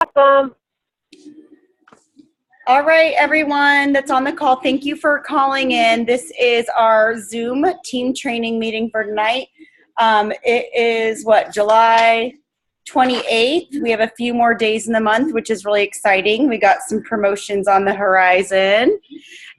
Awesome. All right, everyone that's on the call, thank you for calling in. This is our Zoom team training meeting for tonight. It is July 28th. We have a few more days in the month, which is really exciting. We got some promotions on the horizon.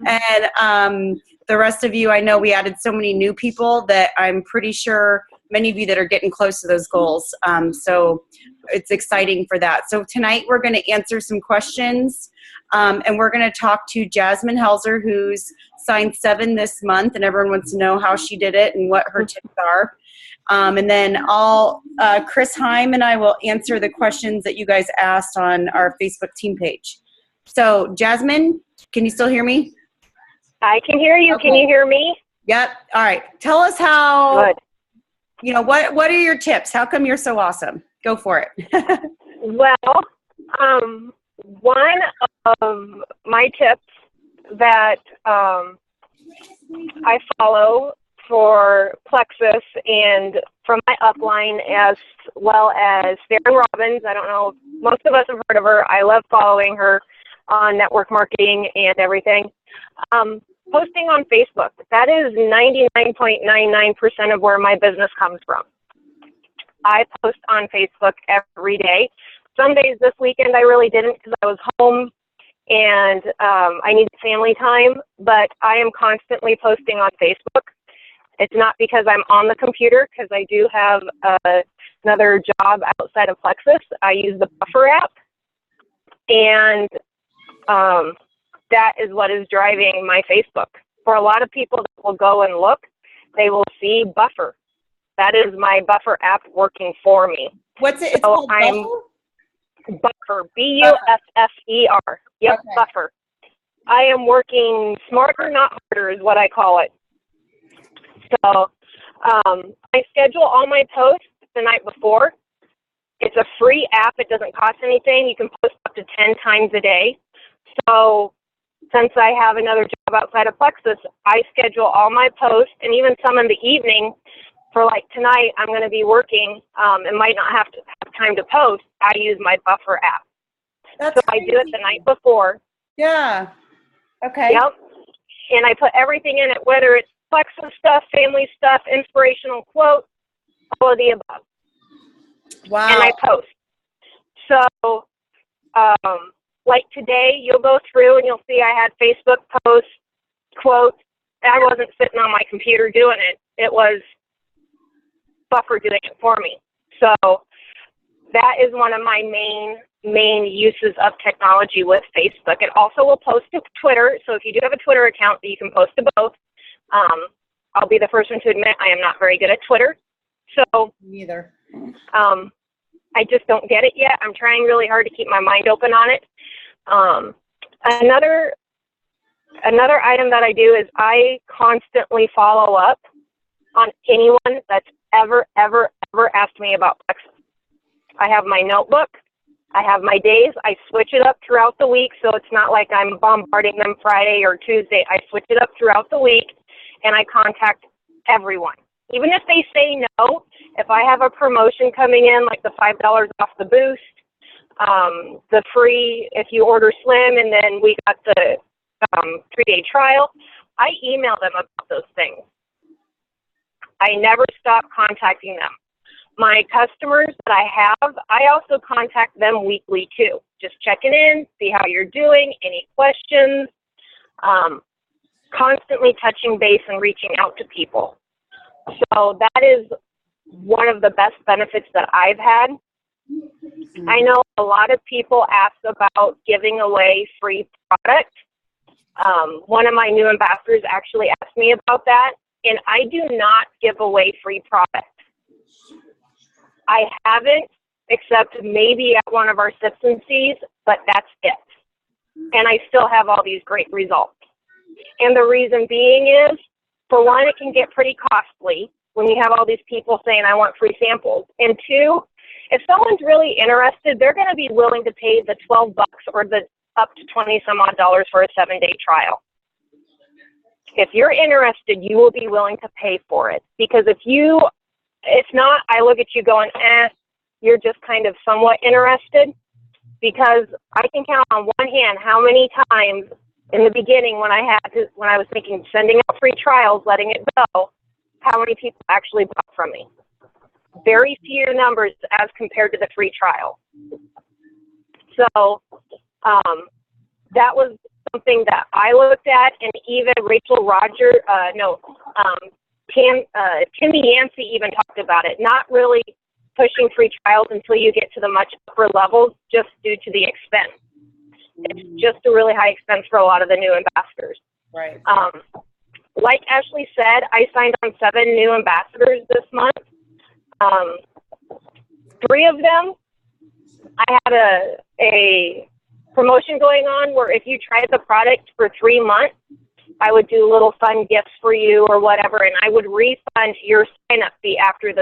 And the rest of you, I know we added so many new people that I'm pretty sure many of you that are getting close to those goals. So it's exciting for that. So tonight we're going to answer some questions. And we're going to talk to Jasmine Helzer, who's signed 7 this month, and everyone wants to know how she did it and what her tips are. And then Chris Heim and I will answer the questions that you guys asked on our Facebook team page. So, Jasmine, can you still hear me? I can hear you. Okay. Can you hear me? Yep. All right. Tell us how, Good. What are your tips? How come you're so awesome? Go for it. Well, one of my tips that I follow for Plexus and from my upline, as well as Sarah Robbins. I don't know, most of us have heard of her. I love following her on network marketing and everything. Posting on Facebook, that is 99.99% of where my business comes from. I post on Facebook every day. Some days this weekend I really didn't because I was home and I needed family time, but I am constantly posting on Facebook. It's not because I'm on the computer, because I do have another job outside of Plexus. I use the Buffer app, and that is what is driving my Facebook. For a lot of people that will go and look, they will see Buffer. That is my Buffer app working for me. What's it? It's called Buffer? Buffer, B-U-F-F-E-R. Yep, okay. Buffer. I am working smarter, not harder is what I call it. So I schedule all my posts the night before. It's a free app. It doesn't cost anything. You can post up to 10 times a day. So since I have another job outside of Plexus, I schedule all my posts and even some in the evening. For like tonight, I'm going to be working and might not have time to post. I use my Buffer app. That's crazy. I do it the night before. Yeah. Okay. Yep. And I put everything in it, whether it's Plexus stuff, family stuff, inspirational quotes, all of the above. Wow. And I post. So, like today, you'll go through and you'll see I had Facebook posts, quotes. I wasn't sitting on my computer doing it. It was Buffer doing it for me. So that is one of my main uses of technology with Facebook. It also will post to Twitter. So if you do have a Twitter account, you can post to both. I'll be the first one to admit I am not very good at Twitter. So neither. I just don't get it yet. I'm trying really hard to keep my mind open on it. Another item that I do is I constantly follow up on anyone that's ever asked me about Plexus. I have my notebook. I have my days. I switch it up throughout the week, so it's not like I'm bombarding them Friday or Tuesday. I switch it up throughout the week, and I contact everyone. Even if they say no, if I have a promotion coming in, like the $5 off the boost, the free if you order Slim, and then we got the 3-day trial, I email them about those things. I never stop contacting them. My customers that I have, I also contact them weekly too. Just checking in, see how you're doing, any questions, constantly touching base and reaching out to people. So that is one of the best benefits that I've had. I know a lot of people ask about giving away free product. One of my new ambassadors actually asked me about that, and I do not give away free product. I haven't, except maybe at one of our sips and sees, but that's it. And I still have all these great results. And the reason being is, for one, it can get pretty costly when you have all these people saying, I want free samples. And two, if someone's really interested, they're going to be willing to pay the $12 or the up to $20 some odd for a 7-day trial. If you're interested, you will be willing to pay for it. Because if not, I look at you going, you're just kind of somewhat interested. because I can count on one hand how many times in the beginning when I was thinking sending out free trials, letting it go, how many people actually bought from me. Very few numbers as compared to the free trial. So that was something that I looked at, and even Timmy Yancey even talked about it. Not really pushing free trials until you get to the much upper levels, just due to the expense. It's just a really high expense for a lot of the new ambassadors. Right. Like Ashley said, I signed on 7 new ambassadors this month. 3 of them, I had a promotion going on where if you tried the product for 3 months, I would do little fun gifts for you or whatever, and I would refund your sign-up fee after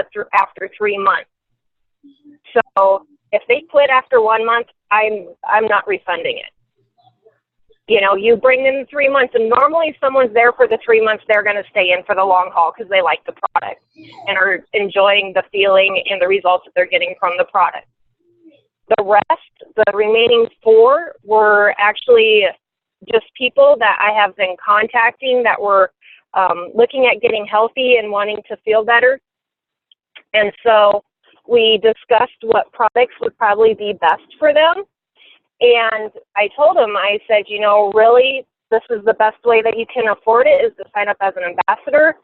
3 months. So if they quit after 1 month, I'm not refunding it. You know, you bring in 3 months, and normally if someone's there for the 3 months, they're going to stay in for the long haul because they like the product and are enjoying the feeling and the results that they're getting from the product. The rest, the remaining 4, were actually just people that I have been contacting that were looking at getting healthy and wanting to feel better. And so we discussed what products would probably be best for them. And I told them, I said, you know, really, this is the best way that you can afford it, is to sign up as an ambassador.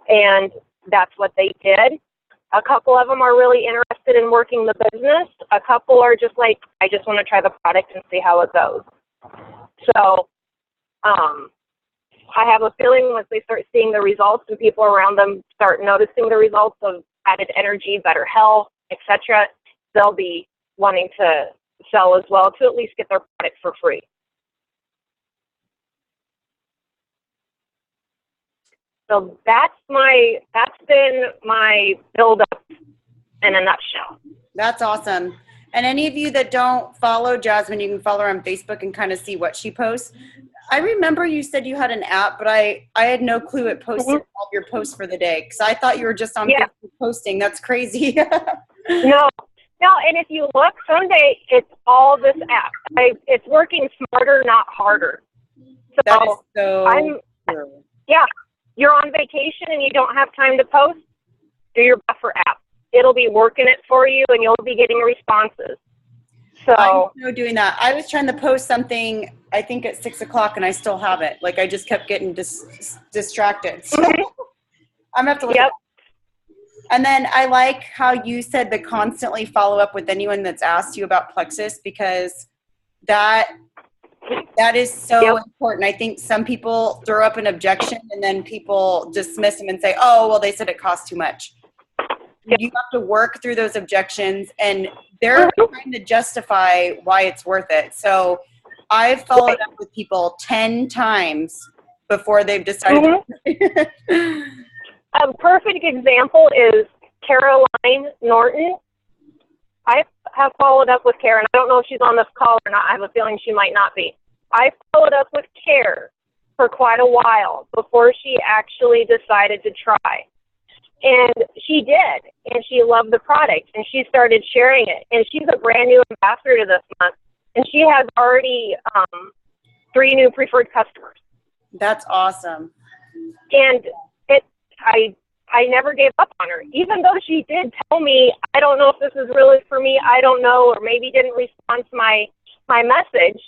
And that's what they did. A couple of them are really interested in working the business. A couple are just like, I just want to try the product and see how it goes. So I have a feeling once they start seeing the results and people around them start noticing the results of added energy, better health, etc., they'll be wanting to sell as well, to at least get their product for free. So that's been my build up in a nutshell. That's awesome. And any of you that don't follow Jasmine, you can follow her on Facebook and kind of see what she posts. I remember you said you had an app, but I had no clue it posted all of your posts for the day, because I thought you were just on Facebook posting. That's crazy. No, and if you look, someday it's all this app. It's working smarter, not harder. So that is so true. Yeah, you're on vacation and you don't have time to post, do your buffer app. It'll be working it for you, and you'll be getting responses. So I'm still doing that. I was trying to post something, I think at 6 o'clock, and I still have it. Like, I just kept getting distracted. So I'm gonna have to look at that. And then I like how you said to constantly follow up with anyone that's asked you about Plexus, because that is so important. I think some people throw up an objection and then people dismiss them and say, oh, well, they said it costs too much. You have to work through those objections, and they're trying to justify why it's worth it. So I've followed up with people 10 times before they've decided. A perfect example is Caroline Norton. I have followed up with Karen. I don't know if she's on this call or not. I have a feeling she might not be. I followed up with Care for quite a while before she actually decided to try. And she did, and she loved the product, and she started sharing it. And she's a brand new ambassador this month, and she has already 3 new preferred customers. That's awesome. And I never gave up on her, even though she did tell me, I don't know if this is really for me, I don't know, or maybe didn't respond to my message,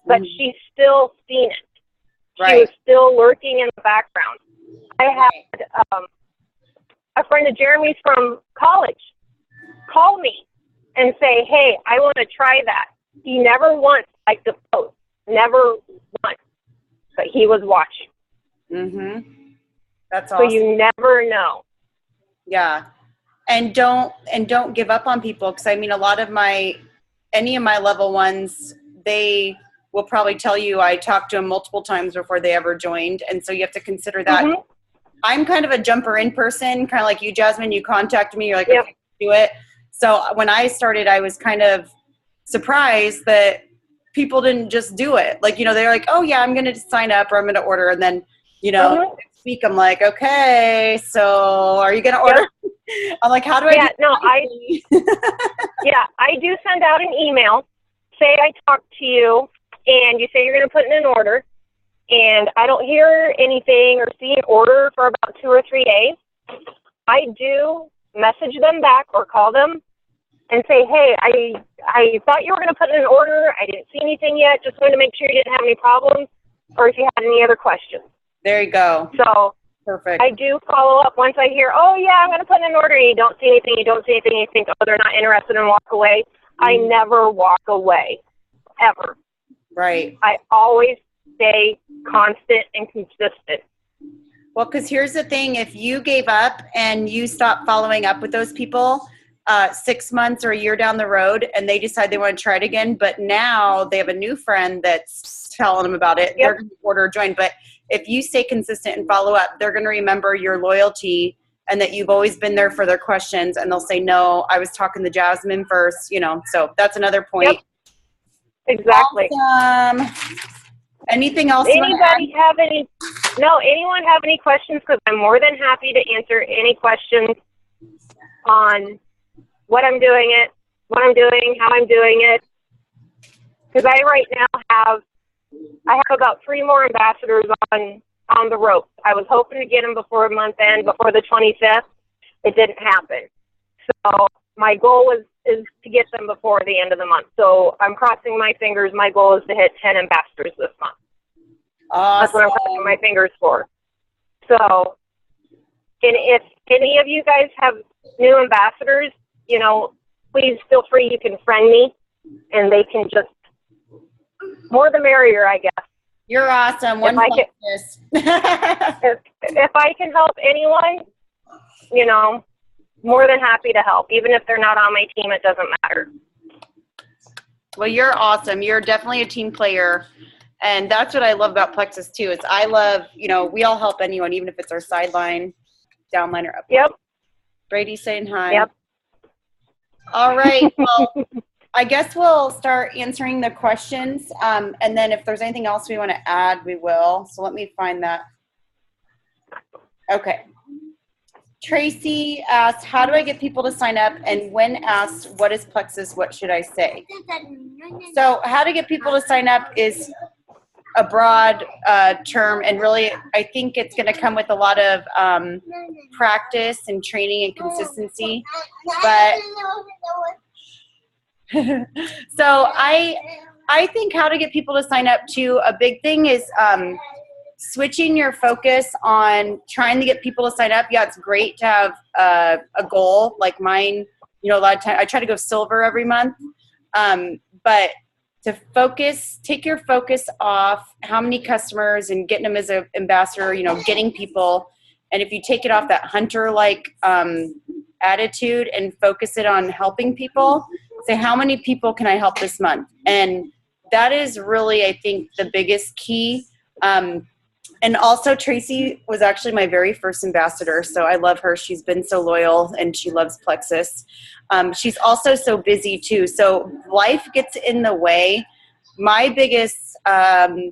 but she's still seen it. She was still lurking in the background. I had a friend of Jeremy's from college call me and say, hey, I want to try that. He never once liked the post, never once, but he was watching. That's awesome. So you never know. Yeah. And don't give up on people, because I mean, any of my level ones, they will probably tell you I talked to them multiple times before they ever joined. And so you have to consider that. I'm kind of a jumper in person, kind of like you, Jasmine. You contacted me, you're like, okay, do it. So when I started, I was kind of surprised that people didn't just do it. Like, you know, they're like, oh yeah, I'm going to sign up, or I'm going to order. And then, you know, next week I'm like, okay, so are you going to order? I'm like, how do I do I do send out an email say I talk to you and you say you're going to put in an order, and I don't hear anything or see an order for about 2 or 3 days, I do message them back or call them and say, hey, I thought you were going to put in an order. I didn't see anything yet. Just wanted to make sure you didn't have any problems or if you had any other questions. There you go. So perfect. I do follow up once I hear, oh, yeah, I'm going to put in an order, and you don't see anything, you think, oh, they're not interested, and walk away. I never walk away, ever. Right. I always stay constant and consistent. Well, because here's the thing. If you gave up and you stopped following up with those people 6 months or a year down the road and they decide they want to try it again, but now they have a new friend that's telling them about it, they're going to order or join. But if you stay consistent and follow up, they're going to remember your loyalty and that you've always been there for their questions. And they'll say, no, I was talking to Jasmine first, you know. So that's another point. Yep. Exactly. Awesome. Anything else? Anyone have any questions? Because I'm more than happy to answer any questions on what I'm doing, how I'm doing it. Because I right now have about 3 more ambassadors on the rope. I was hoping to get them before month end, before the 25th. It didn't happen. So my goal is to get them before the end of the month. So I'm crossing my fingers. My goal is to hit 10 ambassadors this month. Awesome. That's what I'm crossing my fingers for. So, and if any of you guys have new ambassadors, you know, please feel free. You can friend me, and they can just, more the merrier, I guess. You're awesome. If I can help anyone, you know, more than happy to help. Even if they're not on my team, it doesn't matter. Well, you're awesome. You're definitely a team player. And that's what I love about Plexus too, is I love, you know, we all help anyone, even if it's our sideline, downline, or up. Yep. Brady saying hi. Yep. All right. Well, I guess we'll start answering the questions. And then if there's anything else we want to add, we will. So let me find that. Okay. Tracy asked, how do I get people to sign up? And when asked, what is Plexus? What should I say? So how to get people to sign up is a broad term. And really, I think it's going to come with a lot of practice and training and consistency. But so I think how to get people to sign up to, a big thing is switching your focus on trying to get people to sign up. Yeah, it's great to have a goal like mine. You know, a lot of time I try to go silver every month, but to take your focus off how many customers and getting them as an ambassador, you know, getting people. And if you take it off that hunter-like attitude and focus it on helping people, say, how many people can I help this month? And that is really, I think, the biggest key. And also, Tracy was actually my very first ambassador, so I love her. She's been so loyal, and she loves Plexus. She's also so busy, too. So life gets in the way. My biggest, I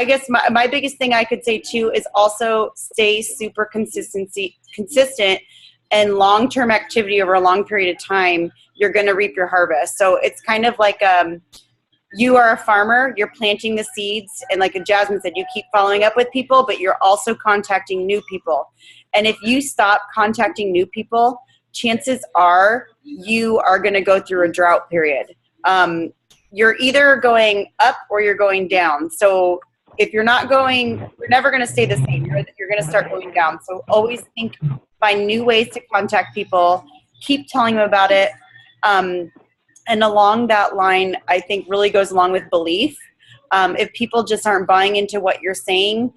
guess my biggest thing I could say, too, is also stay super consistent and long-term activity over a long period of time. You're going to reap your harvest. So it's kind of like you are a farmer, you're planting the seeds, and like Jasmine said, you keep following up with people, but you're also contacting new people. And if you stop contacting new people, chances are you are going to go through a drought period. You're either going up or you're going down. So if you're not going, you're never going to stay the same. You're going to start going down. So always find new ways to contact people, keep telling them about it. And along that line, I think really goes along with belief. If people just aren't buying into what you're saying,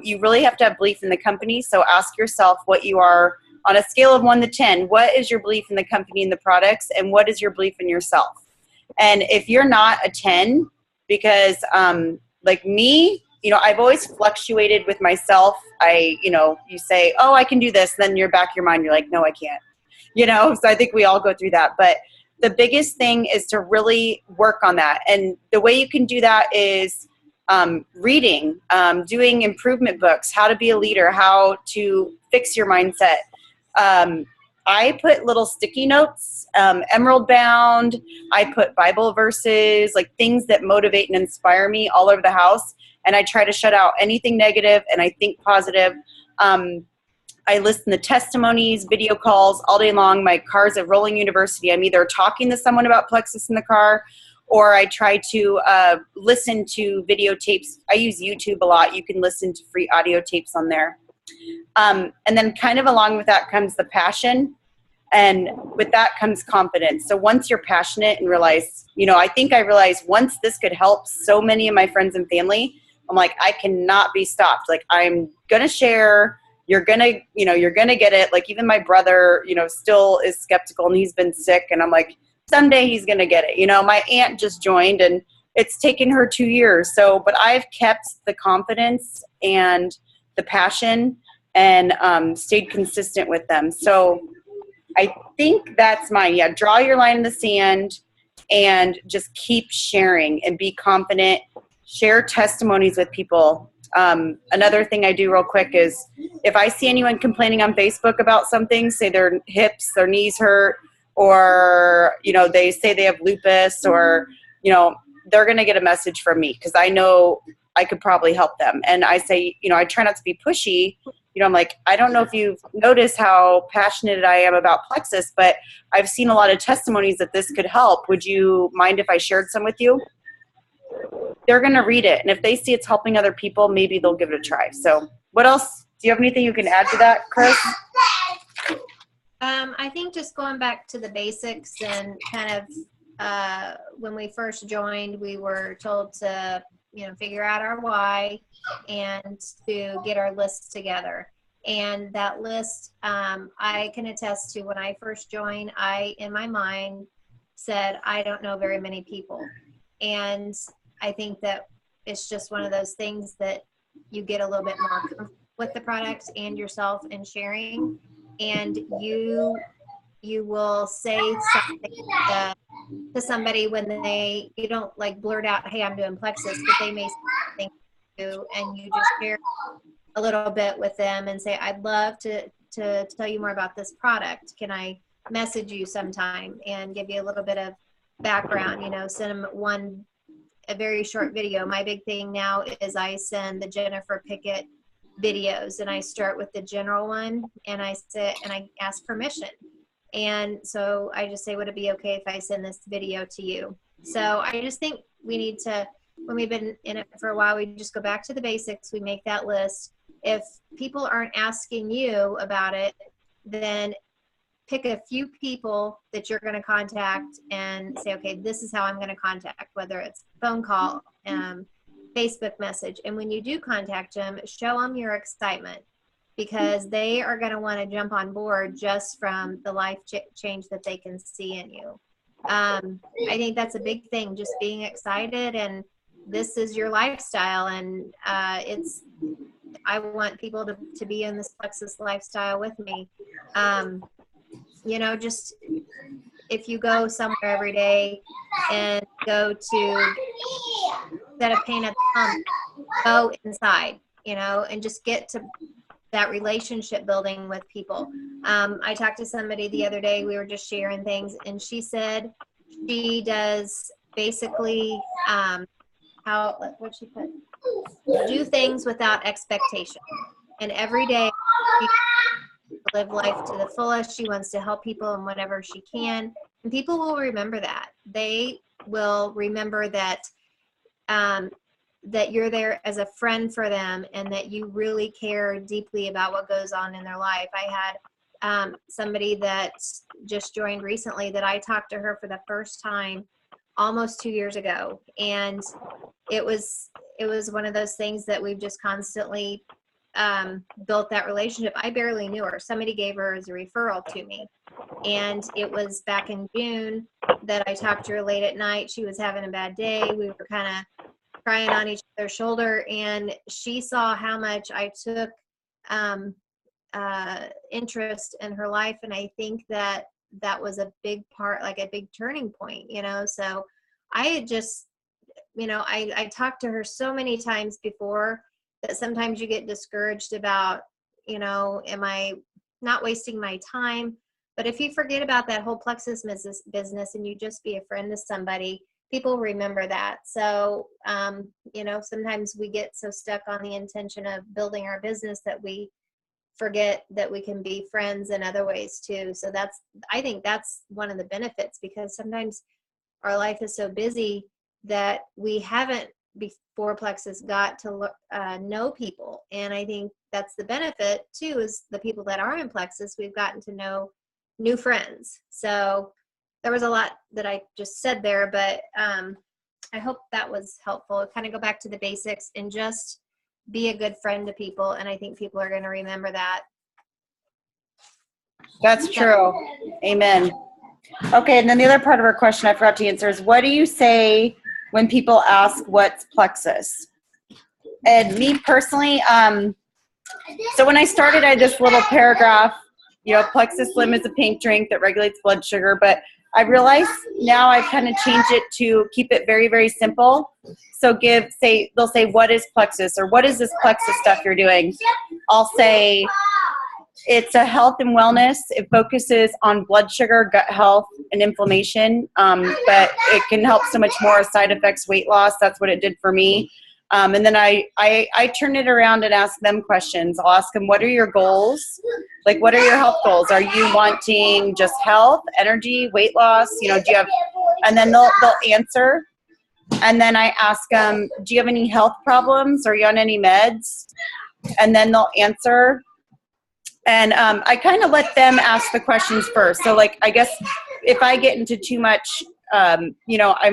you really have to have belief in the company. So ask yourself what you are on a scale of 1 to 10. What is your belief in the company and the products, and what is your belief in yourself? And if you're not a 10, because like me, you know, I've always fluctuated with myself. You say, oh, I can do this. Then you're back of your mind, you're like, no, I can't. You know, so I think we all go through that. But the biggest thing is to really work on that. And the way you can do that is reading, doing improvement books, how to be a leader, how to fix your mindset. I put little sticky notes, emerald bound. I put Bible verses, like things that motivate and inspire me all over the house. And I try to shut out anything negative, and I think positive. I listen to testimonies, video calls all day long. My car's a rolling university. I'm either talking to someone about Plexus in the car, or I try to listen to videotapes. I use YouTube a lot. You can listen to free audio tapes on there. And then kind of along with that comes the passion. And with that comes confidence. So once you're passionate and realize, I think I realized once this could help so many of my friends and family, I'm like, I cannot be stopped. Like, I'm going to share. You're going to get it. Like, even my brother, still is skeptical, and he's been sick. And I'm like, someday he's going to get it. My aunt just joined, and it's taken her 2 years. So, but I've kept the confidence and the passion and stayed consistent with them. So I think that's mine. Yeah, draw your line in the sand and just keep sharing and be confident. Share testimonies with people. Another thing I do real quick is if I see anyone complaining on Facebook about something, say their hips, their knees hurt, or, they say they have lupus, or, they're going to get a message from me because I know I could probably help them. And I say, I try not to be pushy. I'm like, I don't know if you've noticed how passionate I am about Plexus, but I've seen a lot of testimonies that this could help. Would you mind if I shared some with you? They're going to read it. And if they see it's helping other people, maybe they'll give it a try. So what else? Do you have anything you can add to that, Chris? I think just going back to the basics and kind of when we first joined, we were told to figure out our why and to get our lists together. And that list, I can attest to when I first joined, I, in my mind, said, I don't know very many people. And I think that it's just one of those things that you get a little bit more comfortable with the product and yourself and sharing. And you will say something to somebody when you don't like blurt out, hey, I'm doing Plexus, but they may say something to you, and you just share a little bit with them and say, I'd love to tell you more about this product. Can I message you sometime and give you a little bit of background, send them a very short video. My big thing now is I send the Jennifer Pickett videos, and I start with the general one, and I ask permission. And so I just say, would it be okay if I send this video to you? So I just think we need to, when we've been in it for a while, we just go back to the basics. We make that list. If people aren't asking you about it, then pick a few people that you're going to contact and say, okay, this is how I'm going to contact, whether it's phone call, Facebook message. And when you do contact them, show them your excitement, because they are going to want to jump on board just from the life change that they can see in you. I think that's a big thing, just being excited, and this is your lifestyle. And I want people to be in this Plexus lifestyle with me. Just if you go somewhere every day and go to set a paint at the pump, go inside, and just get to that relationship building with people. I talked to somebody the other day, we were just sharing things, and she said she does basically, what'd she put? Do things without expectation. And every day she live life to the fullest. She wants to help people in whatever she can. And people will remember that. They will remember that that you're there as a friend for them, and that you really care deeply about what goes on in their life. I had somebody that just joined recently that I talked to her for the first time almost 2 years ago. And it was one of those things that we've just constantly built that relationship. I barely knew her. Somebody gave her as a referral to me. And it was back in June that I talked to her late at night. She was having a bad day. We were kind of crying on each other's shoulder, and she saw how much I took interest in her life. And I think that was a big part, like a big turning point, so I had just, I talked to her so many times before that sometimes you get discouraged about, am I not wasting my time? But if you forget about that whole Plexus business and you just be a friend to somebody, people remember that. So, sometimes we get so stuck on the intention of building our business that we forget that we can be friends in other ways too. So I think that's one of the benefits, because sometimes our life is so busy that we haven't before Plexus got to know people. And I think that's the benefit too, is the people that are in Plexus, we've gotten to know new friends. So there was a lot that I just said there, but I hope that was helpful. Kind of go back to the basics and just be a good friend to people. And I think people are going to remember that. That's true. Amen. Okay, and then the other part of our question I forgot to answer is, what do you say when people ask what's Plexus? And me personally, so when I started, I had this little paragraph, Plexus Slim is a pink drink that regulates blood sugar, but I realized now I've kind of changed it to keep it very, very simple. So they'll say, what is Plexus, or what is this Plexus stuff you're doing? I'll say, it's a health and wellness. It focuses on blood sugar, gut health, and inflammation, but it can help so much more: side effects, weight loss. That's what it did for me. And then I turn it around and ask them questions. I'll ask them, what are your goals? Like, what are your health goals? Are you wanting just health, energy, weight loss? Do you have, and then they'll answer. And then I ask them, do you have any health problems? Are you on any meds? And then they'll answer. And I kind of let them ask the questions first. So, like, I guess if I get into too much, I'm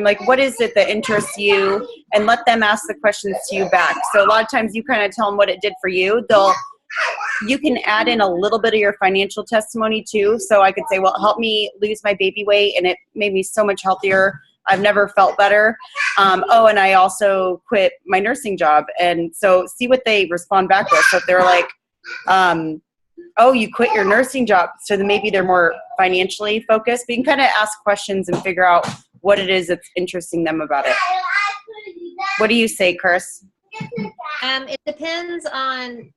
like, what is it that interests you? And let them ask the questions to you back. So a lot of times you kind of tell them what it did for you. You can add in a little bit of your financial testimony too. So I could say, well, it helped me lose my baby weight and it made me so much healthier. I've never felt better. And I also quit my nursing job. And so see what they respond back with. So if they're like, oh, you quit your nursing job, so then maybe they're more financially focused. But you can kind of ask questions and figure out what it is that's interesting them about it. What do you say, Chris? It depends on,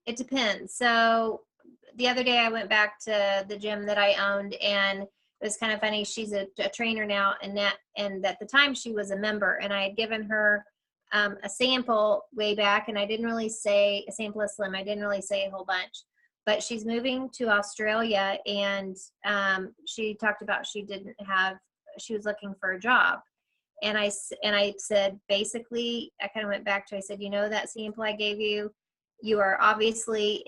it depends. So the other day I went back to the gym that I owned, and it was kind of funny. She's a trainer now, and at the time she was a member, and I had given her a sample way back, and I didn't really say a sample of Slim. I didn't really say a whole bunch, but she's moving to Australia, and she talked about she was looking for a job. And I said, basically, I kind of went back to, I said, that sample I gave you, you are obviously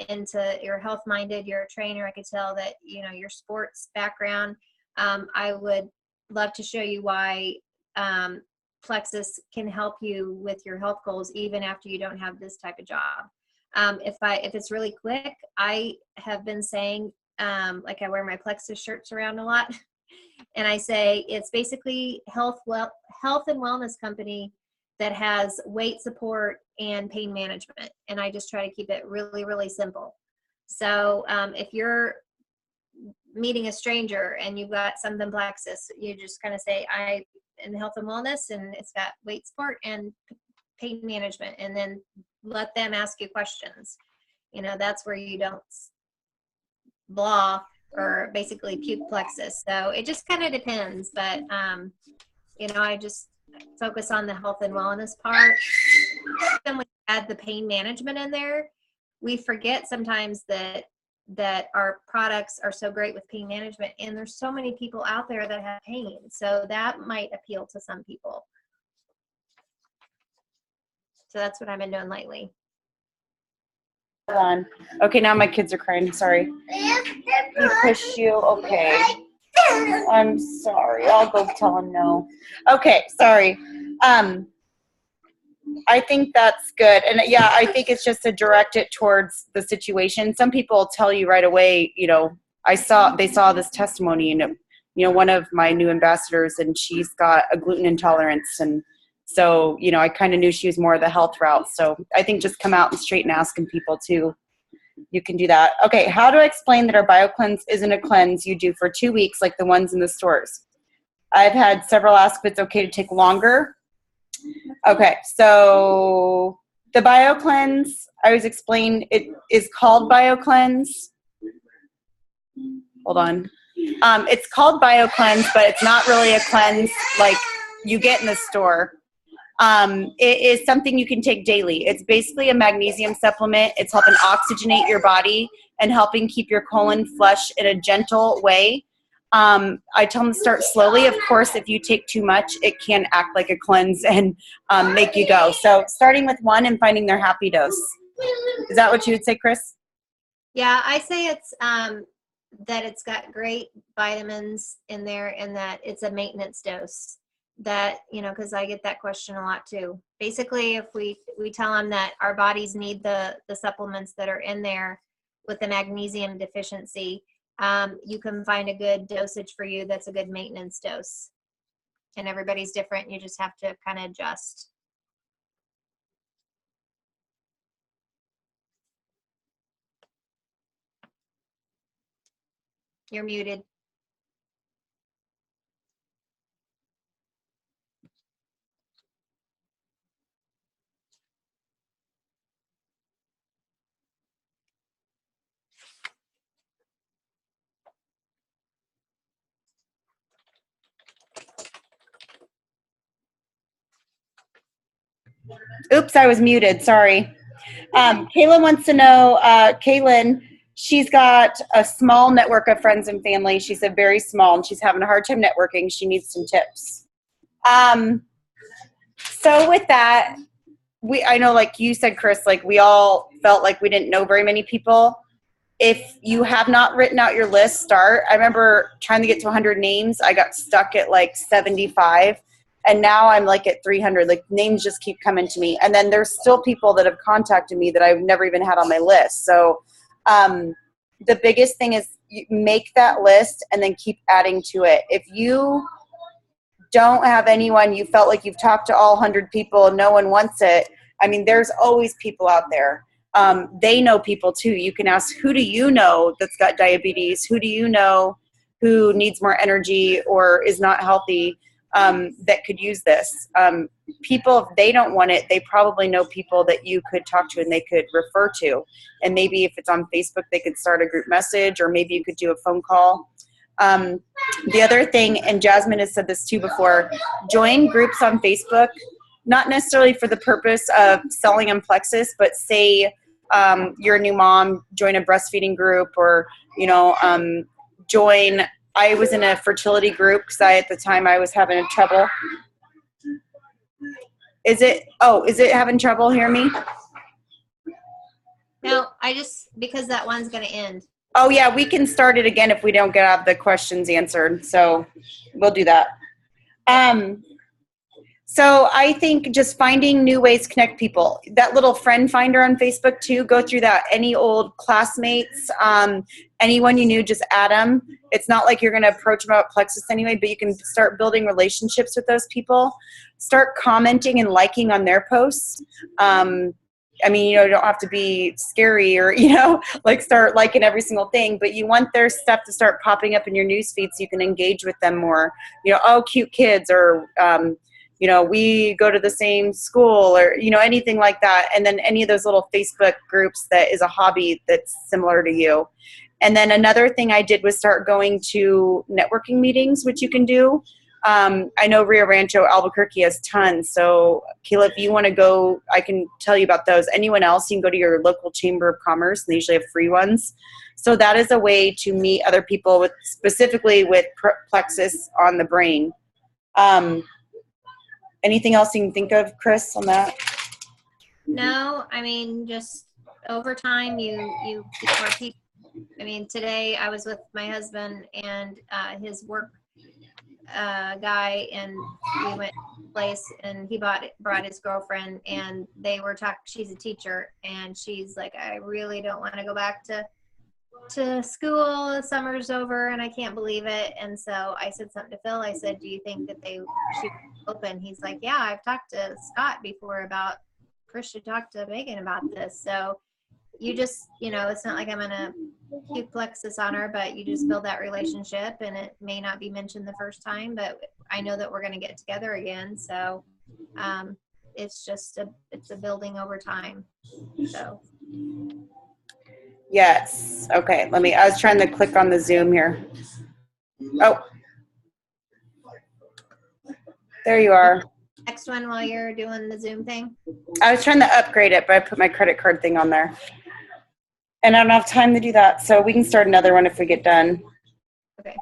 you're health minded, you're a trainer. I could tell that, your sports background. I would love to show you why, Plexus can help you with your health goals even after you don't have this type of job. If it's really quick, I have been saying, like, I wear my Plexus shirts around a lot, and I say it's basically health and wellness company that has weight support and pain management, and I just try to keep it really, really simple. So if you're meeting a stranger and you've got something Plexus, you just kind of say, in health and wellness, and it's got weight support and pain management, and then let them ask you questions. That's where you don't blah or basically puke Plexus. So it just kind of depends, but I just focus on the health and wellness part. Then we add the pain management in there. We forget sometimes that our products are so great with pain management, and there's so many people out there that have pain, so that might appeal to some people. So that's what I've been doing lately. Hold on. Okay, now my kids are crying. Sorry. He pushed you. Okay. I'm sorry. I'll go tell him no. Okay, sorry. I think that's good. And yeah, I think it's just to direct it towards the situation. Some people tell you right away, they saw this testimony, and one of my new ambassadors, and she's got a gluten intolerance. And so, I kind of knew she was more of the health route. So I think just come out and straight and asking people too. You can do that. Okay. How to explain that our BioCleanse isn't a cleanse you do for 2 weeks like the ones in the stores? I've had several ask if it's okay to take longer. Okay, so the BioCleanse, I was explained, it is called BioCleanse hold on. It's called BioCleanse, but it's not really a cleanse like you get in the store. It is something you can take daily. It's basically a magnesium supplement. It's helping oxygenate your body and helping keep your colon flush in a gentle way. I tell them to start slowly. Of course, if you take too much, it can act like a cleanse and make you go. So starting with one and finding their happy dose. Is that what you would say, Chris? Yeah, I say it's that it's got great vitamins in there and that it's a maintenance dose. That, you know, because I get that question a lot too. Basically, if we tell them that our bodies need the supplements that are in there with the magnesium deficiency, you can find a good dosage for you that's a good maintenance dose. And everybody's different. You just have to kind of adjust. You're muted. Oops, I was muted. Sorry. Kaylin wants to know, Kaylin, she's got a small network of friends and family. She said very small, and she's having a hard time networking. She needs some tips. So with that, I know, like you said, Chris, like we all felt like we didn't know very many people. If you have not written out your list, start. I remember trying to get to 100 names. I got stuck at like 75. And now I'm like at 300. Like names just keep coming to me. And then there's still people that have contacted me that I've never even had on my list. So the biggest thing is you make that list and then keep adding to it. If you don't have anyone, you felt like you've talked to all 100 people and no one wants it, I mean, there's always people out there. They know people too. You can ask, who do you know that's got diabetes? Who do you know who needs more energy or is not healthy that could use this? People, if they don't want it, they probably know people that you could talk to and they could refer to. And maybe if it's on Facebook, they could start a group message, or maybe you could do a phone call. The other thing, and Jasmine has said this too before, join groups on Facebook, not necessarily for the purpose of selling on Plexus, but say you're a new mom, join a breastfeeding group, or, you know, I was in a fertility group because at the time I was having trouble. Is it having trouble? Hear me? No, because that one's going to end. Oh yeah, we can start it again if we don't get the questions answered. So we'll do that. So I think just finding new ways to connect people. That little friend finder on Facebook too, go through that. Any old classmates, anyone you knew, just add them. It's not like you're going to approach them about Plexus anyway, but you can start building relationships with those people. Start commenting and liking on their posts. I mean, you know, you don't have to be scary or, you know, like start liking every single thing, but you want their stuff to start popping up in your newsfeed so you can engage with them more. You know, oh, cute kids, or, you know, we go to the same school, or, you know, anything like that. And then any of those little Facebook groups that is a hobby that's similar to you. And then another thing I did was start going to networking meetings, which you can do. I know Rio Rancho, Albuquerque has tons. So, Kayla, if you want to go, I can tell you about those. Anyone else, you can go to your local chamber of commerce. They usually have free ones. So that is a way to meet other people with specifically with Plexus on the brain. Anything else you can think of, Chris, on that? No, I mean, just over time, you get more people. I mean, today I was with my husband and his work guy, and we went to a place, and he brought his girlfriend, and they were talking. She's a teacher, and she's like, I really don't want to go back to school. Summer's over, and I can't believe it. And so I said something to Phil. I said, do you think that she open? He's like, yeah, I've talked to Scott before about Chris should talk to Megan about this. So you just, you know, it's not like I'm gonna cute Plexus on her, but you just build that relationship, and it may not be mentioned the first time, but I know that we're gonna get together again. So it's just it's a building over time. So Yes. Okay. I was trying to click on the Zoom here. Oh, there you are. Next one while you're doing the Zoom thing. I was trying to upgrade it, but I put my credit card thing on there. And I don't have time to do that. So we can start another one if we get done. Okay.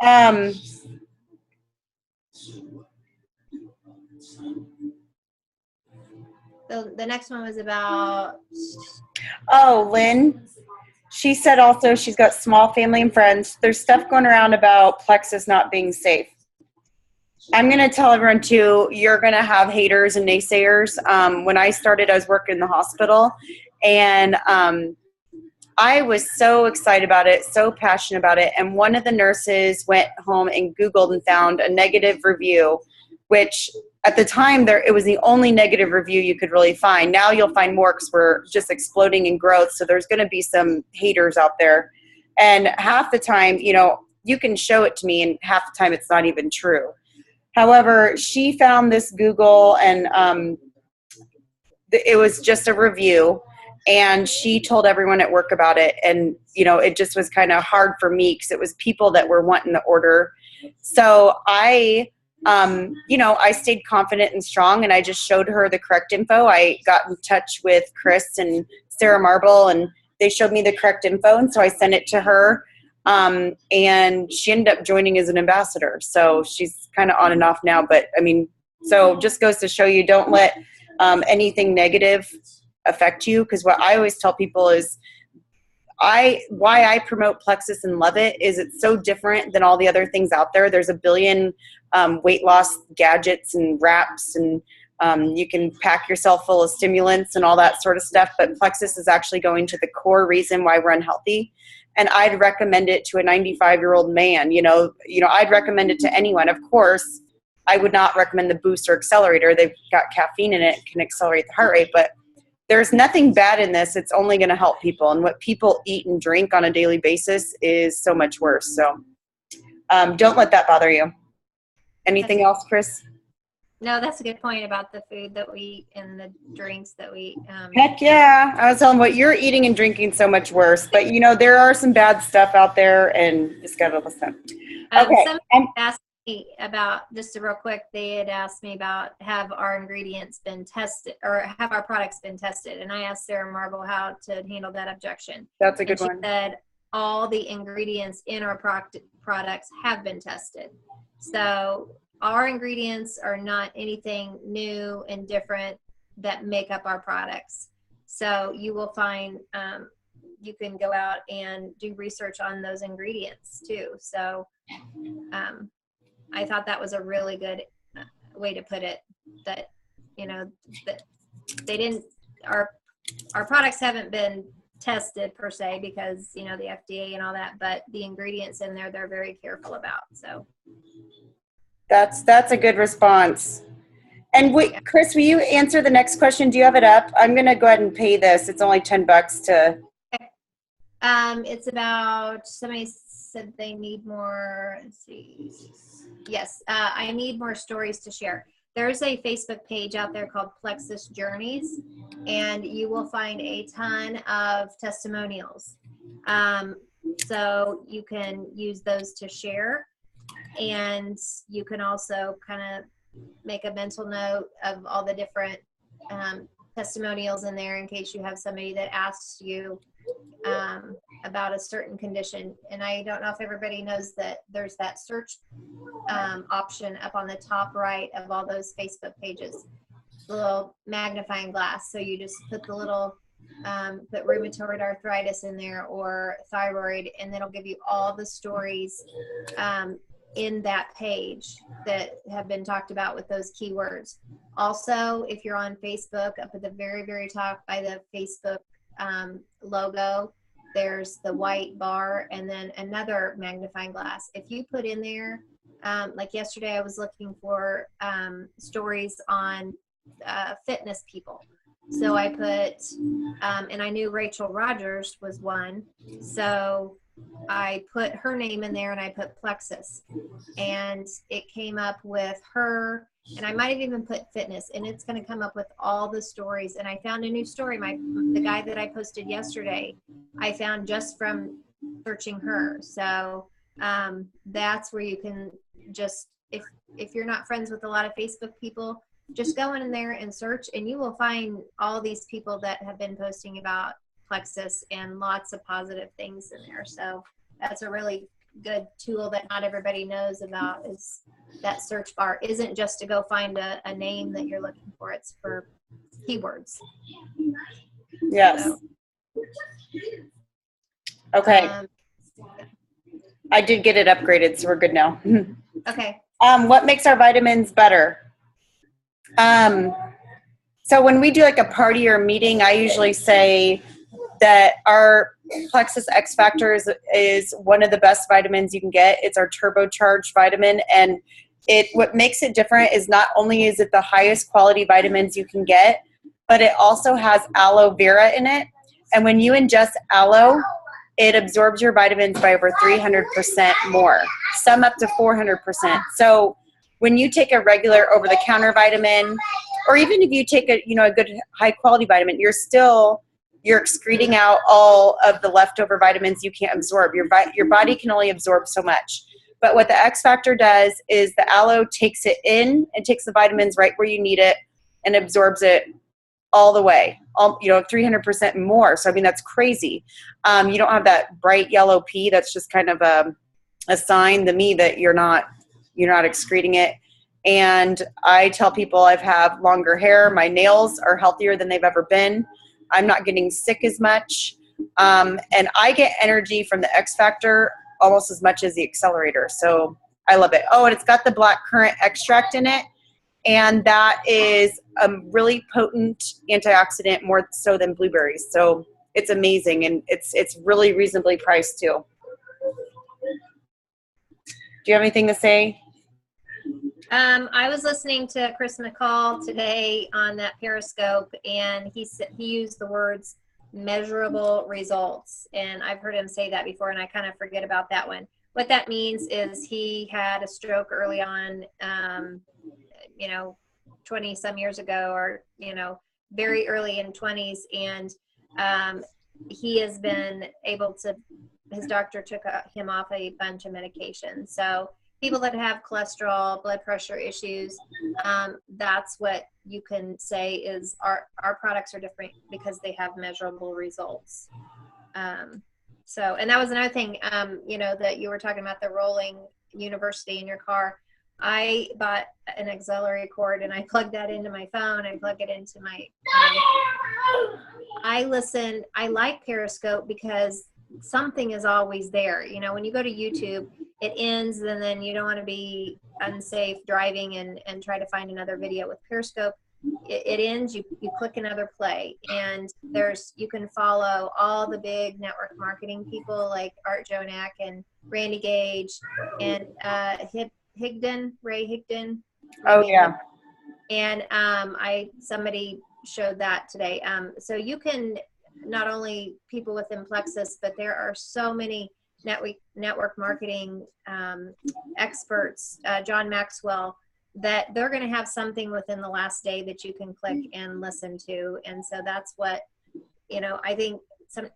So the next one was about, Oh, Lynn. She said also she's got small family and friends. There's stuff going around about Plexus not being safe. I'm going to tell everyone too, you're going to have haters and naysayers. When I started, I was working in the hospital, and I was so excited about it, so passionate about it. And one of the nurses went home and Googled and found a negative review, which at the time it was the only negative review you could really find. Now you'll find more because we're just exploding in growth. So there's going to be some haters out there. And half the time, you can show it to me, and half the time it's not even true. However, she found this Google, and it was just a review, and she told everyone at work about it. And, it just was kind of hard for me because it was people that were wanting the order. So I stayed confident and strong, and I just showed her the correct info. I got in touch with Chris and Sarah Marble, and they showed me the correct info. And so I sent it to her. And she ended up joining as an ambassador. So she's kind of on and off now, but so just goes to show you, don't let anything negative affect you. Because what I always tell people is why I promote Plexus and love it is it's so different than all the other things out there. There's a billion weight loss gadgets and wraps, and you can pack yourself full of stimulants and all that sort of stuff. But Plexus is actually going to the core reason why we're unhealthy. And I'd recommend it to a 95-year-old man. I'd recommend it to anyone. Of course, I would not recommend the boost or accelerator. They've got caffeine in it, can accelerate the heart rate. But there's nothing bad in this. It's only going to help people. And what people eat and drink on a daily basis is so much worse. So don't let that bother you. Anything else, Chris? no, that's a good point about the food that we eat and the drinks that we eat. Heck yeah. I was telling what you're eating and drinking so much worse. But, there are some bad stuff out there, and just got to listen. Okay. Somebody asked me about, just real quick, they had asked me about, have our ingredients been tested, or have our products been tested? And I asked Sarah Marble how to handle that objection. That's a good one. She said all the ingredients in our products have been tested. So our ingredients are not anything new and different that make up our products. So you will find, you can go out and do research on those ingredients too. So I thought that was a really good way to put it, that, that they didn't, our products haven't been tested per se because, the FDA and all that, but the ingredients in there, they're very careful about. So that's a good response. And wait, Chris, will you answer the next question? Do you have it up? I'm going to go ahead and pay this. It's only $10 to. It's about, somebody said they need more, let's see. Yes, I need more stories to share. There's a Facebook page out there called Plexus Journeys, and you will find a ton of testimonials. So you can use those to share, and you can also kind of make a mental note of all the different testimonials in there in case you have somebody that asks you about a certain condition. And I don't know if everybody knows that there's that search option up on the top right of all those Facebook pages, the little magnifying glass. So you just put the little, put rheumatoid arthritis in there or thyroid, and then it'll give you all the stories in that page that have been talked about with those keywords. Also, if you're on Facebook, up at the very, very top by the Facebook logo, there's the white bar and then another magnifying glass. If you put in there, like yesterday I was looking for stories on fitness people. So I put, and I knew Rachel Rogers was one. So I put her name in there and I put Plexus, and it came up with her, and I might have even put fitness, and it's going to come up with all the stories. And I found a new story. The guy that I posted yesterday, I found just from searching her. So that's where you can just, if you're not friends with a lot of Facebook people, just go in there and search, and you will find all these people that have been posting about Plexus and lots of positive things in there. So that's a really good tool that not everybody knows about, is that search bar isn't just to go find a name that you're looking for. It's for keywords. Yes. So, Okay. I did get it upgraded, so we're good now. Okay. What makes our vitamins better? So when we do like a party or a meeting, I usually say that our Plexus X Factor is one of the best vitamins you can get. It's our turbocharged vitamin, and what makes it different is not only is it the highest quality vitamins you can get, but it also has aloe vera in it. And when you ingest aloe, it absorbs your vitamins by over 300% more, some up to 400%. So when you take a regular over-the-counter vitamin, or even if you take a good high-quality vitamin, you're excreting out all of the leftover vitamins you can't absorb. Your body can only absorb so much. But what the X Factor does is the aloe takes it in and takes the vitamins right where you need it and absorbs it all the way, 300% more. So, I mean, that's crazy. You don't have that bright yellow pee. That's just kind of a sign to me that you're not excreting it. And I tell people I have longer hair. My nails are healthier than they've ever been. I'm not getting sick as much. And I get energy from the X Factor almost as much as the accelerator. So I love it. Oh, and it's got the black currant extract in it. And that is a really potent antioxidant, more so than blueberries. So it's amazing. And it's really reasonably priced too. Do you have anything to say? I was listening to Chris McCall today on that Periscope, and he used the words measurable results. And I've heard him say that before, and I kind of forget about that one. What that means is he had a stroke early on, 20 some years ago, or, very early in 20s. And he has been able to, his doctor took him off a bunch of medication. So people that have cholesterol, blood pressure issues, that's what you can say is our products are different because they have measurable results. And that was another thing, that you were talking about, the rolling university in your car. I bought an auxiliary cord and I plugged that into my phone. I plug it into my, I like Periscope because something is always there. When you go to YouTube, it ends, and then you don't want to be unsafe driving and try to find another video. With Periscope, it ends, you click another play, and you can follow all the big network marketing people like Art Jonak and Randy Gage and Ray Higdon. Oh yeah. And somebody showed that today. So you can, not only people within Plexus, but there are so many network marketing experts, John Maxwell, that they're going to have something within the last day that you can click and listen to. And so that's what, I think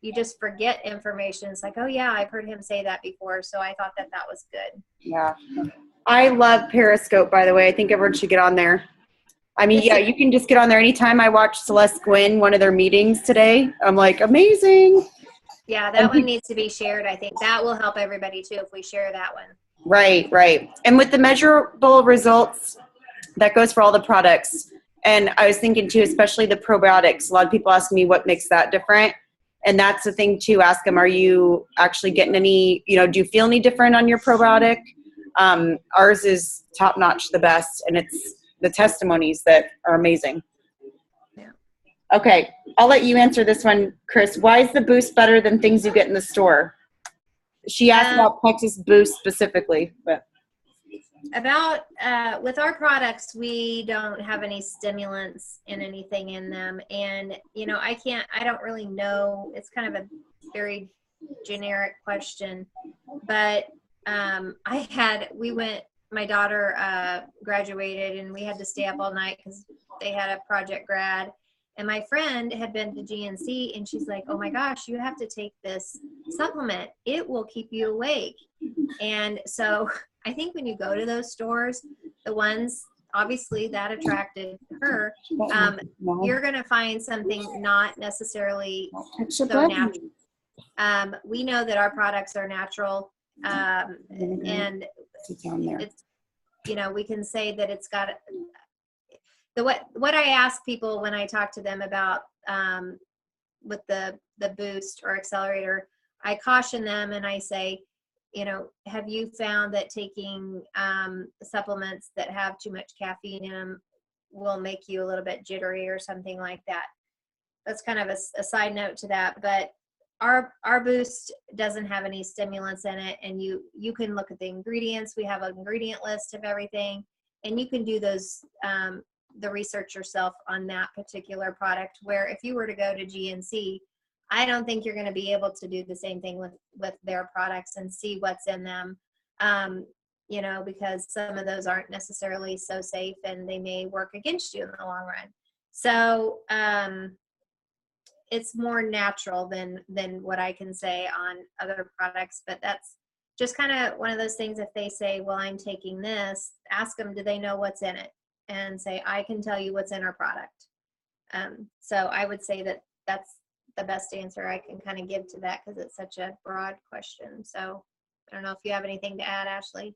you just forget information. It's like, oh yeah, I've heard him say that before. So I thought that was good. Yeah. I love Periscope, by the way. I think everyone should get on there. I mean, yeah, you can just get on there anytime. I watched Celeste Gwynn, one of their meetings today. I'm like, amazing. Yeah, that one needs to be shared. I think that will help everybody too if we share that one. Right. And with the measurable results, that goes for all the products. And I was thinking too, especially the probiotics. A lot of people ask me what makes that different. And that's the thing too. Ask them, are you actually getting any, do you feel any different on your probiotic? Ours is top notch, the best. And it's the testimonies that are amazing. Yeah. Okay. I'll let you answer this one, Chris. Why is the Boost better than things you get in the store? She asked about Plexus Boost specifically, but. With our products, we don't have any stimulants in anything in them. And, I don't really know. It's kind of a very generic question, but my daughter graduated and we had to stay up all night because they had a project grad. And my friend had been to GNC and she's like, oh my gosh, you have to take this supplement. It will keep you awake. And so I think when you go to those stores, the ones obviously that attracted her, you're going to find something not necessarily so natural. We know that our products are natural, and it's, we can say that it's got what I ask people when I talk to them about with the boost or accelerator, I caution them and I say, have you found that taking supplements that have too much caffeine in them will make you a little bit jittery or something like that? That's kind of a side note to that, but our boost doesn't have any stimulants in it, and you can look at the ingredients. We have an ingredient list of everything, and you can do those the research yourself on that particular product, where if you were to go to GNC, I don't think you're going to be able to do the same thing with their products and see what's in them, because some of those aren't necessarily so safe and they may work against you in the long run. So it's more natural than what I can say on other products, but that's just kind of one of those things. If they say, well, I'm taking this, ask them, do they know what's in it? And say, I can tell you what's in our product. So I would say that that's the best answer I can kind of give to that, because it's such a broad question. So I don't know if you have anything to add, Ashley.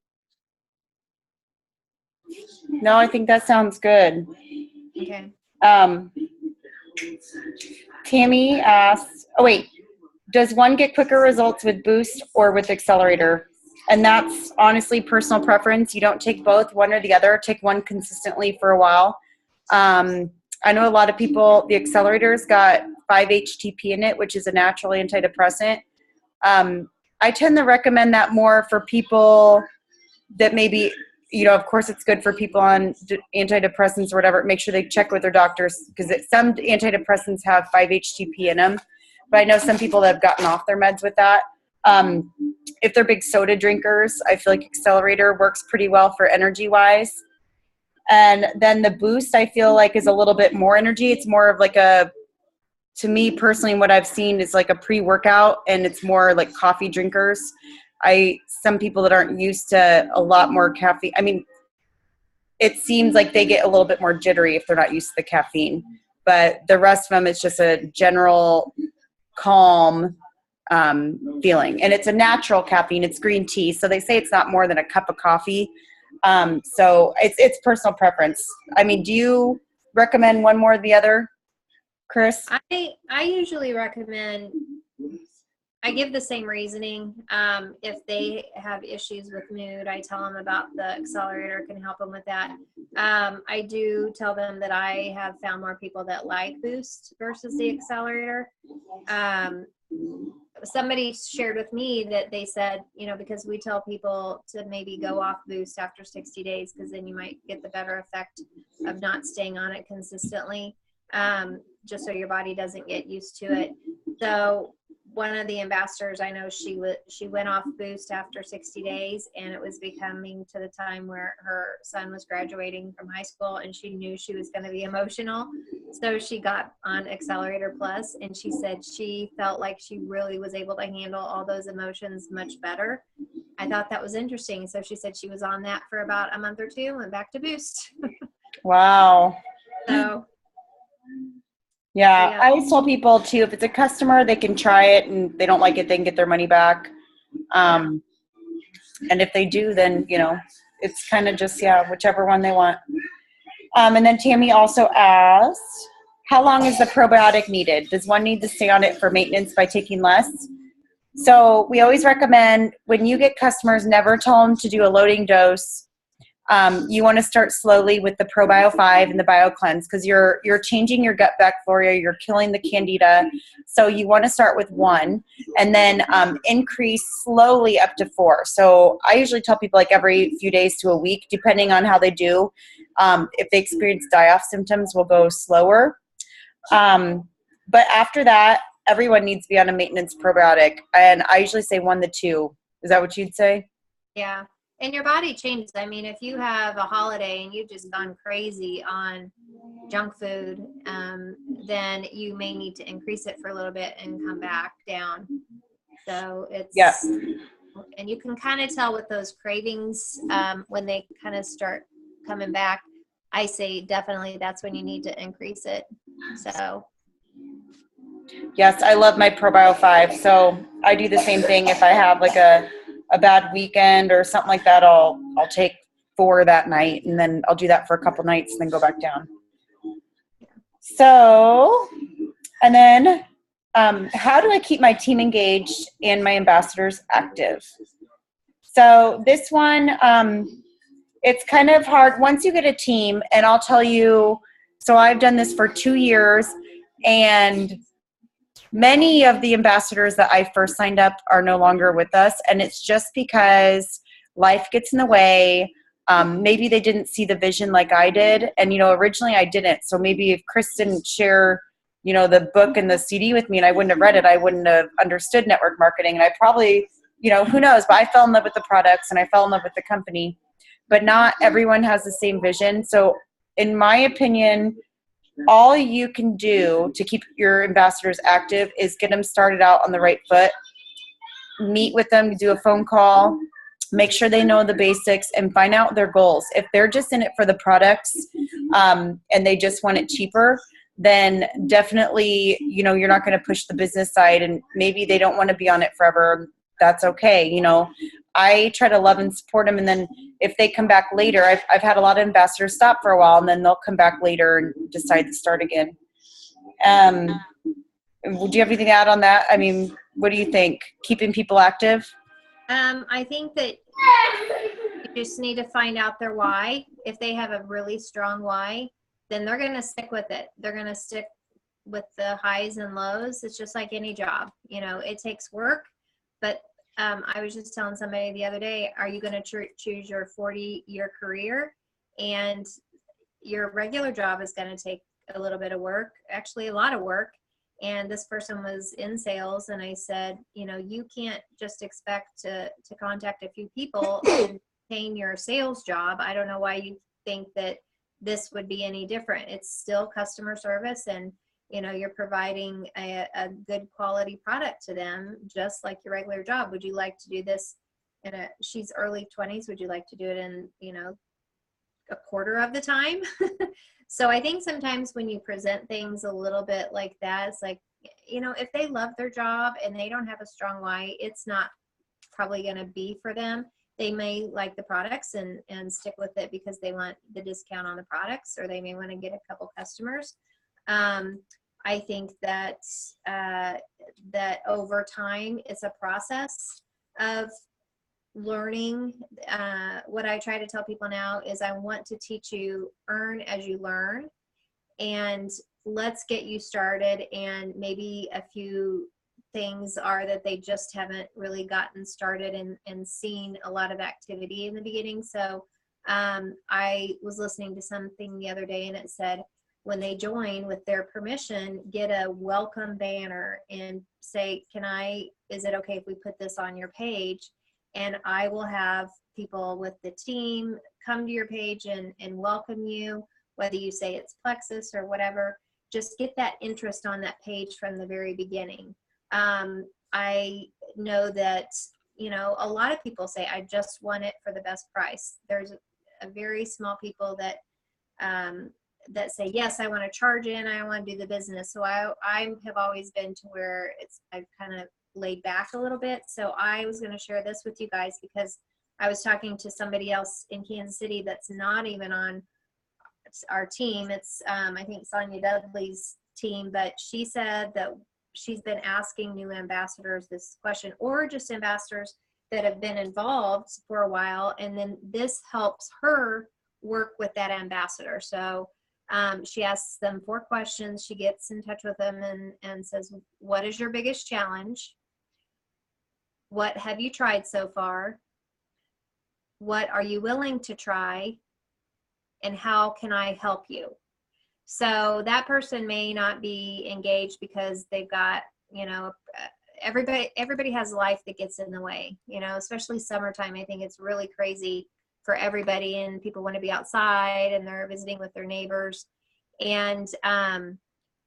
No, I think that sounds good. Okay. Tammy asked, does one get quicker results with boost or with accelerator? And that's honestly personal preference. You don't take both, one or the other. Take one consistently for a while. I know a lot of people, the accelerator's got 5-HTP in it, which is a natural antidepressant. I tend to recommend that more for people that maybe, of course it's good for people on antidepressants or whatever. Make sure they check with their doctors, because some antidepressants have 5-HTP in them. But I know some people that have gotten off their meds with that. If they're big soda drinkers, I feel like accelerator works pretty well for energy wise. And then the boost, I feel like, is a little bit more energy. It's more of like to me personally, what I've seen is like a pre-workout, and it's more like coffee drinkers. Some people that aren't used to a lot more caffeine, it seems like they get a little bit more jittery if they're not used to the caffeine. But the rest of them, it's just a general calm feeling. And it's a natural caffeine. It's green tea. So they say it's not more than a cup of coffee. So it's personal preference. Do you recommend one more or the other, Chris? I usually recommend, I give the same reasoning. If they have issues with mood, I tell them about the accelerator, can help them with that. I do tell them that I have found more people that like boost versus the accelerator. Somebody shared with me that they said, because we tell people to maybe go off boost after 60 days, because then you might get the better effect of not staying on it consistently, just so your body doesn't get used to it. So one of the ambassadors, I know she went off boost after 60 days, and it was becoming to the time where her son was graduating from high school, and she knew she was going to be emotional. So she got on Accelerator Plus, and she said she felt like she really was able to handle all those emotions much better. I thought that was interesting. So she said she was on that for about a month or two, went back to boost. Wow. So yeah, I always tell people too, if it's a customer, they can try it, and if they don't like it, they can get their money back. And if they do, then, it's kind of just, whichever one they want. And then Tammy also asked, how long is the probiotic needed? Does one need to stay on it for maintenance by taking less? So we always recommend, when you get customers, never tell them to do a loading dose. You want to start slowly with the ProBio 5 and the BioCleanse, because you're changing your gut bacteria, you're killing the candida. So you want to start with 1 and then increase slowly up to 4. So I usually tell people like every few days to a week, depending on how they do. If they experience die-off symptoms, we'll go slower. But after that, everyone needs to be on a maintenance probiotic. And I usually say 1 to 2. Is that what you'd say? Yeah. And your body changes. I mean, if you have a holiday and you've just gone crazy on junk food, then you may need to increase it for a little bit and come back down. So it's, Yeah. and you can kind of tell with those cravings when they kind of start coming back. I say definitely that's when you need to increase it. So. Yes, I love my ProBio 5. So I do the same thing. If I have like a bad weekend or something like that, I'll take 4 that night, and then I'll do that for a couple nights and then go back down. So, and then how do I keep my team engaged and my ambassadors active? So this one, it's kind of hard once you get a team, and I'll tell you, so I've done this for 2 years, and many of the ambassadors that I first signed up are no longer with us, and it's just because life gets in the way. Maybe they didn't see the vision like I did, and originally I didn't. So maybe if Chris didn't share, the book and the CD with me, and I wouldn't have read it, I wouldn't have understood network marketing, and I probably, who knows? But I fell in love with the products and I fell in love with the company. But not everyone has the same vision. So, in my opinion, all you can do to keep your ambassadors active is get them started out on the right foot, meet with them, do a phone call, make sure they know the basics, and find out their goals. If they're just in it for the products and they just want it cheaper, then definitely, you're not going to push the business side, and maybe they don't want to be on it forever. That's okay. I try to love and support them, and then if they come back later, I've had a lot of ambassadors stop for a while, and then they'll come back later and decide to start again. Do you have anything to add on that? I mean, what do you think? Keeping people active? I think that you just need to find out their why. If they have a really strong why, then they're going to stick with it. They're going to stick with the highs and lows. It's just like any job. It takes work, but I was just telling somebody the other day, are you going to choose your 40-year career? And your regular job is going to take a little bit of work, actually a lot of work. And this person was in sales, and I said, you can't just expect to contact a few people and maintain your sales job. I don't know why you think that this would be any different. It's still customer service, and you're providing a good quality product to them, just like your regular job. Would you like to do this she's early 20s. Would you like to do it in, a quarter of the time? So I think sometimes when you present things a little bit like that, it's like, if they love their job and they don't have a strong why, it's not probably going to be for them. They may like the products and stick with it because they want the discount on the products, or they may want to get a couple customers. I think that that over time, it's a process of learning. What I try to tell people now is I want to teach you earn as you learn, and let's get you started. And maybe a few things are that they just haven't really gotten started and seen a lot of activity in the beginning. So I was listening to something the other day, and it said, when they join, with their permission, get a welcome banner and say, is it okay if we put this on your page? And I will have people with the team come to your page and welcome you, whether you say it's Plexus or whatever. Just get that interest on that page from the very beginning. I know that, a lot of people say, I just want it for the best price. There's a very small people that say, yes, I want to charge in, I want to do the business. So I have always been to where I've kind of laid back a little bit. So I was going to share this with you guys because I was talking to somebody else in Kansas City that's not even on our team. It's I think Sonia Dudley's team, but she said that she's been asking new ambassadors this question, or just ambassadors that have been involved for a while, and then this helps her work with that ambassador. So she asks them 4 questions. She gets in touch with them and says, what is your biggest challenge? What have you tried so far? What are you willing to try? And how can I help you? So that person may not be engaged because they've got, you know, everybody has life that gets in the way, you know, especially summertime. I think it's really crazy for everybody, and people want to be outside and they're visiting with their neighbors. And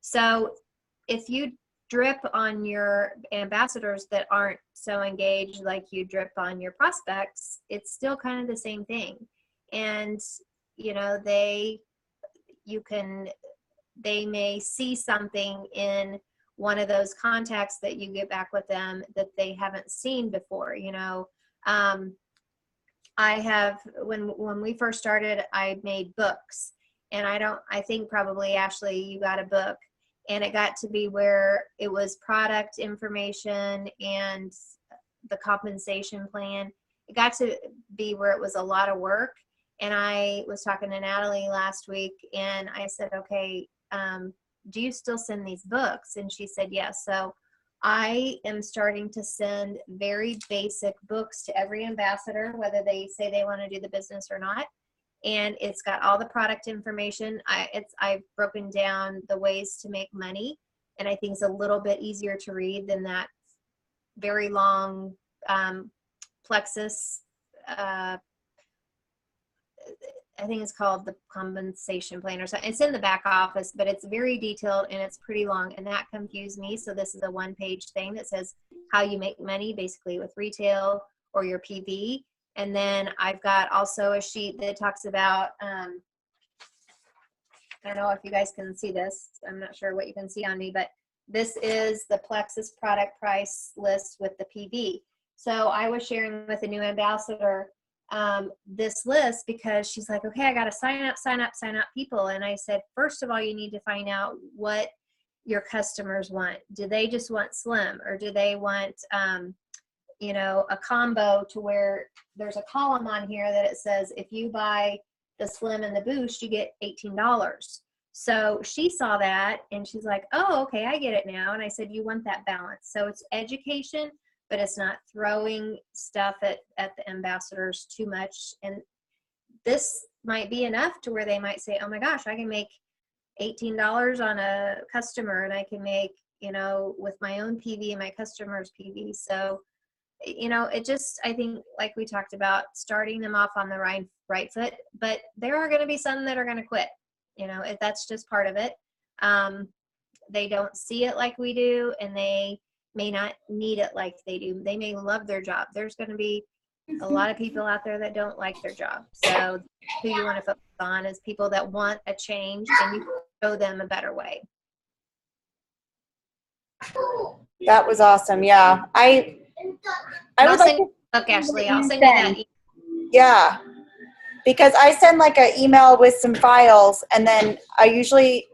so if you drip on your ambassadors that aren't so engaged like you drip on your prospects, it's still kind of the same thing. And, you know, they may see something in one of those contacts that you get back with them that they haven't seen before. You know, I have, when we first started, I made books, and I think probably Ashley, you got a book, and it got to be where it was product information and the compensation plan. It got to be where it was a lot of work. And I was talking to Natalie last week, and I said, okay, do you still send these books? And she said, yes. So I am starting to send very basic books to every ambassador, whether they say they want to do the business or not. And it's got all the product information. I've broken down the ways to make money, and I think it's a little bit easier to read than that very long Plexus. I think it's called the compensation plan or something. It's in the back office, but it's very detailed and it's pretty long, and that confused me. So this is a one-page thing that says how you make money, basically with retail or your PV. And then I've got also a sheet that talks about, I don't know if you guys can see this. I'm not sure what you can see on me, but this is the Plexus product price list with the PV. So I was sharing with a new ambassador this list because she's like, okay, I got to sign up people. And I said, first of all, you need to find out what your customers want. Do they just want slim, or do they want, you know, a combo to where there's a column on here that it says, if you buy the slim and the boost, you get $18. So she saw that and she's like, oh, okay, I get it now. And I said, you want that balance. So it's education, but it's not throwing stuff at the ambassadors too much. And this might be enough to where they might say, oh my gosh, I can make $18 on a customer, and I can make, you know, with my own PV and my customer's PV. So, you know, it just, I think, like we talked about, starting them off on the right foot, but there are going to be some that are going to quit. You know, that's just part of it. They don't see it like we do, and they may not need it like they do. They may love their job. There's going to be a lot of people out there that don't like their job. So who you want to focus on is people that want a change, and you show them a better way. That was awesome. Yeah. I would like to book, Ashley. I'll send you that. Yeah. Because I send like an email with some files, and then I usually,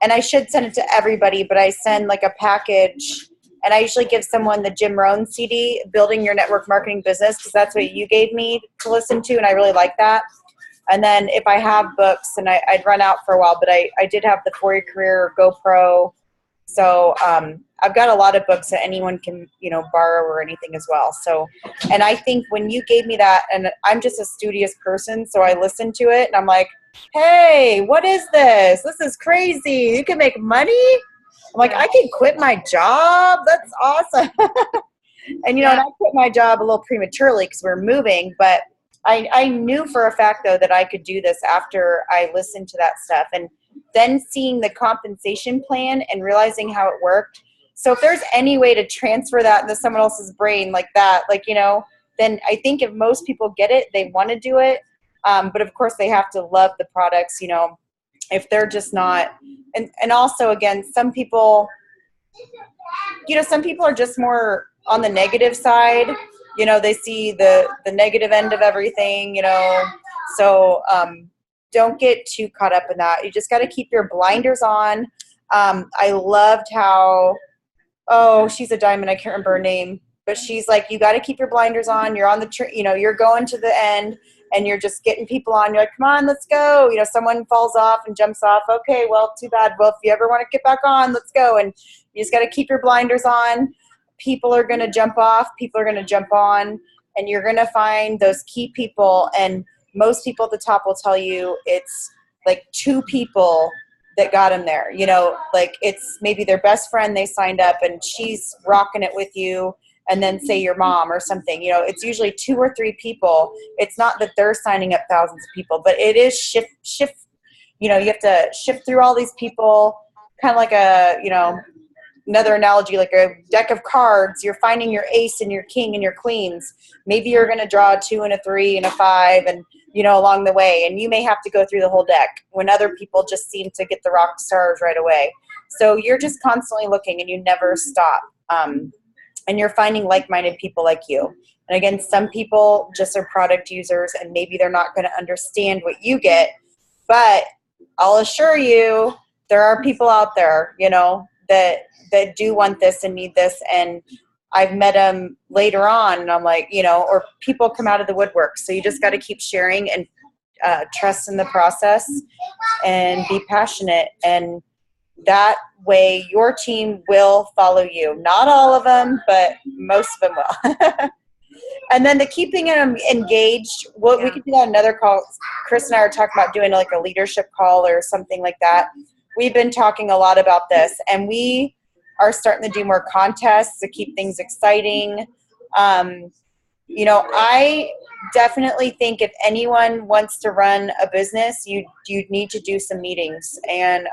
and I should send it to everybody, but I send like a package, and I usually give someone the Jim Rohn CD, Building Your Network Marketing Business, because that's what you gave me to listen to, and I really like that. And then if I have books, and I'd run out for a while, but I did have the For Your Career GoPro. So I've got a lot of books that anyone can, you know, borrow or anything as well. So, and I think when you gave me that, and I'm just a studious person, so I listened to it and I'm like, hey, what is this? This is crazy. You can make money? I'm like, I can quit my job? That's awesome. And, you know, and I quit my job a little prematurely because we're moving, but I knew for a fact, though, that I could do this after I listened to that stuff. And then seeing the compensation plan and realizing how it worked. So if there's any way to transfer that into someone else's brain like that, like, you know, then I think if most people get it, they want to do it. But of course they have to love the products, you know, if they're just not. And also, again, some people, you know, some people are just more on the negative side. You know, they see the negative end of everything, you know. So don't get too caught up in that. You just got to keep your blinders on. I loved how, she's a diamond. I can't remember her name, but she's like, you got to keep your blinders on. You're on the, you know, you're going to the end and you're just getting people on. You're like, come on, let's go. You know, someone falls off and jumps off. Okay, well, too bad. Well, if you ever want to get back on, let's go. And you just got to keep your blinders on. People are going to jump off. People are going to jump on, and you're going to find those key people. And most people at the top will tell you it's like 2 people that got them there. You know, like it's maybe their best friend they signed up and she's rocking it with you, and then say your mom or something. You know, it's usually 2 or 3 people. It's not that they're signing up thousands of people, but it is shift. You know, you have to shift through all these people, kind of like a, you know, another analogy, like a deck of cards. You're finding your ace and your king and your queens. Maybe you're going to draw a 2 and a 3 and a 5, and you know, along the way, and you may have to go through the whole deck when other people just seem to get the rock stars right away. So you're just constantly looking, and you never stop. And you're finding like-minded people like you. And again, some people just are product users, and maybe they're not going to understand what you get, but I'll assure you, there are people out there, you know, that do want this and need this. And I've met them later on, and I'm like, you know, or people come out of the woodwork. So you just got to keep sharing and trust in the process and be passionate. And that way your team will follow you. Not all of them, but most of them will. And then the keeping them engaged, we could do that another call. Chris and I are talking about doing like a leadership call or something like that. We've been talking a lot about this, and we are starting to do more contests to keep things exciting. You know, I definitely think if anyone wants to run a business, you need to do some meetings, and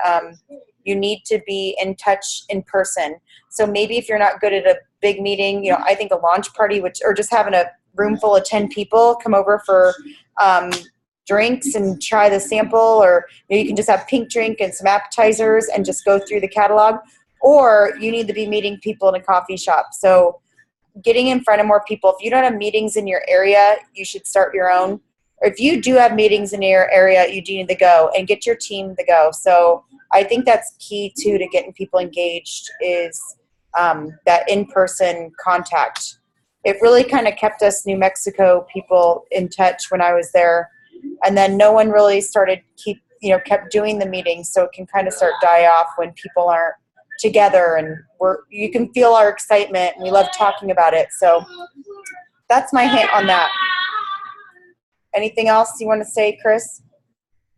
you need to be in touch in person. So maybe if you're not good at a big meeting, you know, I think a launch party, or just having a room full of 10 people come over for drinks and try the sample, or maybe you can just have pink drink and some appetizers and just go through the catalog. Or you need to be meeting people in a coffee shop. So getting in front of more people. If you don't have meetings in your area, you should start your own. Or if you do have meetings in your area, you do need to go and get your team to go. So I think that's key too to getting people engaged, is that in-person contact. It really kind of kept us New Mexico people in touch when I was there. And then no one really kept doing the meetings. So it can kind of start die off when people aren't together, and you can feel our excitement, and we love talking about it. So that's my hint on that. Anything else you want to say, Chris?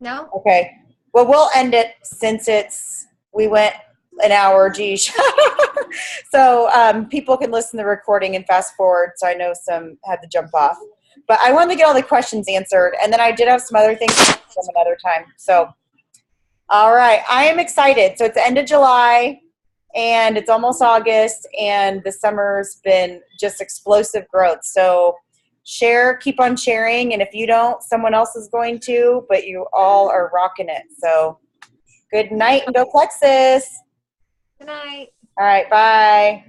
No. Okay. Well, we'll end it since we went an hour, geez. So people can listen to the recording and fast forward. So I know some had to jump off, but I wanted to get all the questions answered, and then I did have some other things some another time. So, all right, I am excited. So it's the end of July, and it's almost August, and the summer's been just explosive growth. So keep on sharing, and if you don't, someone else is going to, but you all are rocking it. So good night, and go Plexus. Good night. All right, bye.